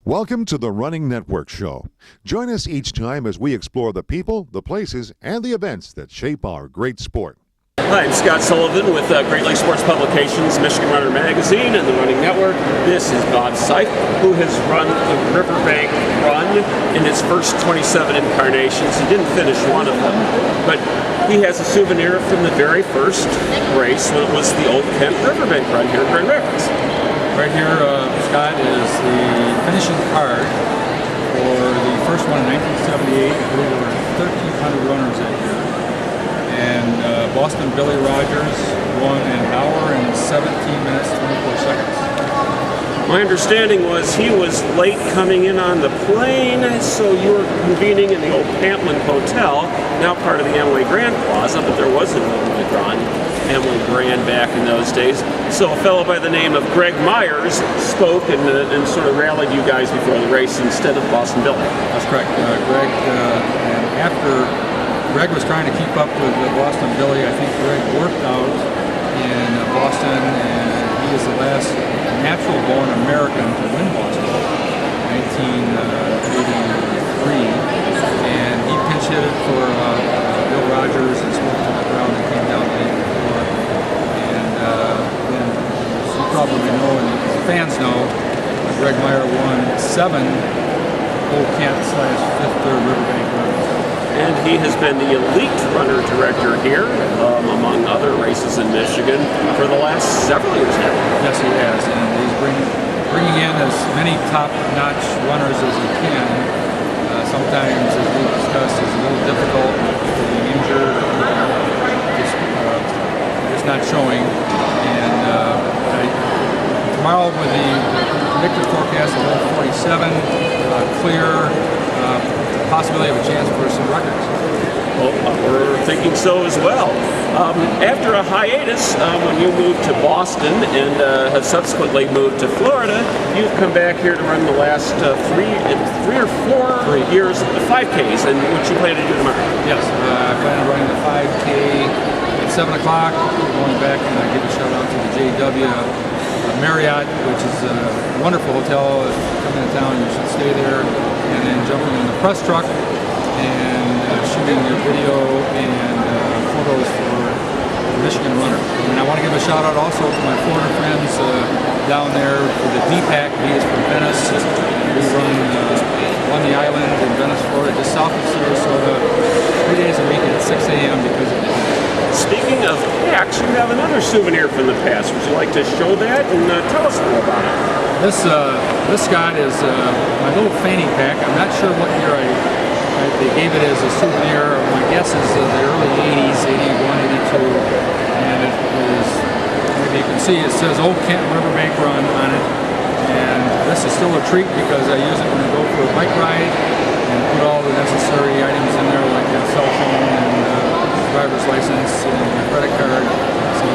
Welcome to the Running Network Show. Join us each time as we explore the people, the places, and the events that shape our great sport. Hi, I'm Scott Sullivan with Great Lakes Sports Publications, Michigan Runner Magazine, and the Running Network. This is Bob Seif, who has run the Riverbank Run in its first 27 incarnations. He didn't finish one of them, but he has a souvenir from the very first race when it was the old Kent Riverbank Run here in Grand Rapids. Right here, Scott, is the finishing card for the first one in 1978. I believe there were 1,300 runners that year. And Boston Billy Rogers won an hour and 17 minutes, 24 seconds. My understanding was he was late coming in on the plane, so you were convening in the old Pamplin Hotel, now part of the Emily Grand Plaza, but there was an Emily Grand back in those days. So a fellow by the name of Greg Myers spoke and sort of rallied you guys before the race instead of Boston Billy. That's correct. Greg, and after Greg was trying to keep up with Boston Billy, I think Greg worked out in Boston, and he is the last natural-born American to win Boston, 1983, and he pinch hit it for Bill Rogers and smoked to the ground and came down the day before. And then, as you probably know, and the fans know, Greg Meyer won 7 Old Kent / Fifth Third Riverbank runs. And he has been the elite runner director here, among other races in Michigan, for the last several years now. Yes, he has, and he's bringing in as many top-notch runners as he can. Sometimes, as we discussed, it's a little difficult with being injured, just not showing. And tomorrow, with the predicted forecast of 47, clear. Possibility of a chance for some records. Well, we're thinking so as well. After a hiatus, when you moved to Boston and have subsequently moved to Florida, you've come back here to run the last three or four years of the 5Ks, and what you plan to do tomorrow. Yes, I plan on running the 5K at 7 o'clock, going back and I give a shout out to the JW Marriott, which is a wonderful hotel. If you come into town, you should stay there, and then jumping in the press truck and shooting your video and photos for the Michigan runner. And I want to give a shout out also to my Florida friends down there for the DPAC. D is from Venice. We run the island in Venice, Florida, just south of Sarasota, 3 days a week at 6 a.m. because of it. Speaking of packs, you have another souvenir from the past. Would you like to show that and tell us more about it? This Scott is my little fanny pack. I'm not sure what year they gave it as a souvenir. My guess is the early 80s, 81, 82. And it is, maybe you can see, it says Old Kent Riverbank Run on it. And this is still a treat because I use it when I go for a bike ride and put all the necessary items in there like a cell phone and driver's license and my credit card. So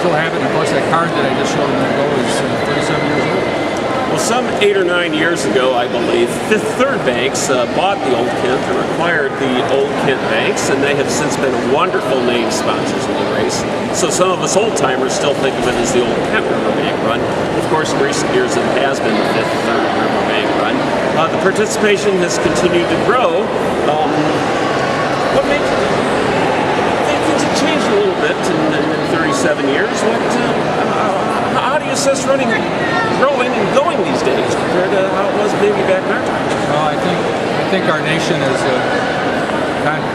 still have it, and of course that card that I just showed a minute ago is 37 years old. Well, some 8 or 9 years ago, I believe, Fifth Third Banks bought the Old Kent or acquired the Old Kent Banks, and they have since been wonderful name sponsors of the race. So some of us old-timers still think of it as the Old Kent Riverbank Run. Of course, in recent years, it has been the Fifth Third Riverbank Run. The participation has continued to grow. What makes things have changed a little bit in 37 years? How do you assess running growing and going these days compared to how it was maybe back in our time? Well, I think our nation is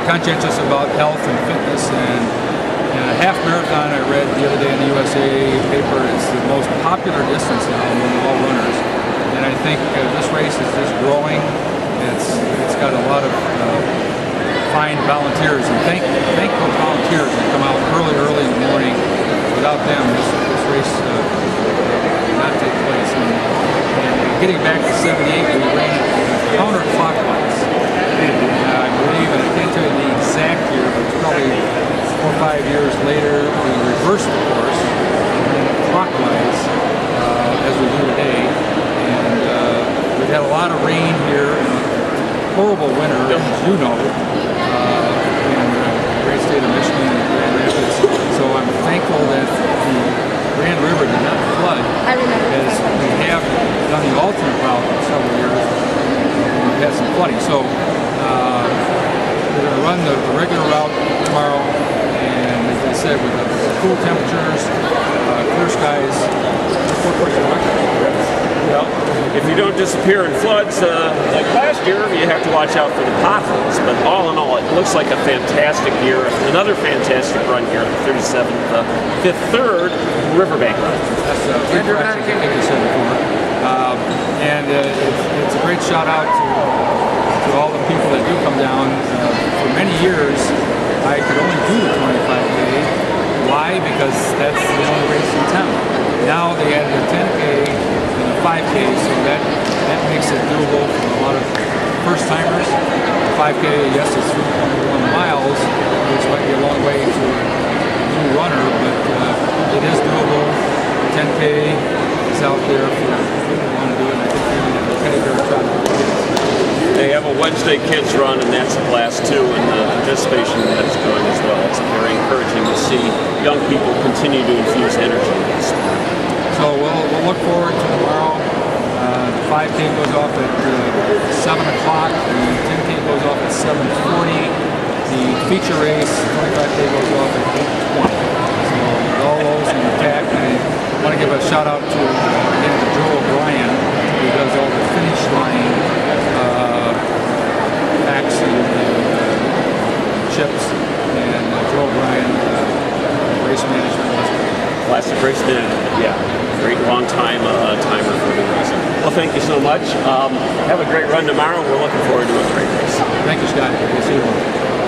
conscientious about health and fitness, and a half marathon I read the other day in the USA paper is the most popular distance now among all runners. And I think this race is just growing. It's got a lot of fine volunteers, and thank those volunteers that come out early in the morning. Without them, this race would not take place. And getting back to 78, we ran it counterclockwise. I believe, and I can't tell you the exact year, but it's probably 4 or 5 years later, we reversed the course and ran it clockwise as we do today. And we've had a lot of rain here, and a horrible winter, as you know, in the great state of Michigan and Grand Rapids. So I'm thankful that the Grand River did not flood, as we have done the alternate route run the regular route tomorrow, and as I said, with the cool temperatures, clear skies, look forward to the record. Well, if you don't disappear in floods like last year, you have to watch out for the potholes. But all in all, it looks like a fantastic year. Another fantastic run here, the 37th, Fifth Third Riverbank run. That's three fractions, I think you said before. And it's a great shout out to all the people that do come down. For many years, I could only do the 25K. Why? Because that's the only race in town. Now they added a 10K and a 5K, so that makes it doable for a lot of first timers. 5K, yes, it's 3.1 miles, which might be a long way to a new runner, but it is doable. 10K is out there for people who want to do it. I think the Penny Bear Trout kids. They have a Wednesday kids run, and that's a blast too, and the participation in that is growing as well. It's very encouraging to see young people continue to infuse energy in this. So we'll look forward to tomorrow. The 5K goes off at 7 o'clock. The 10K goes off at 7:40. The feature race, 25K, goes off at 8:20. So all those in attack. And I want to give a shout out to again to Joe O'Brien, who does all the finish line packs and chips. And Joe O'Brien, race management. Classic race man, yeah. Great long time timer for the reason. Well, thank you so much. Have a great run tomorrow. We're looking forward to a great race. Thank you, Scott. We'll see you tomorrow.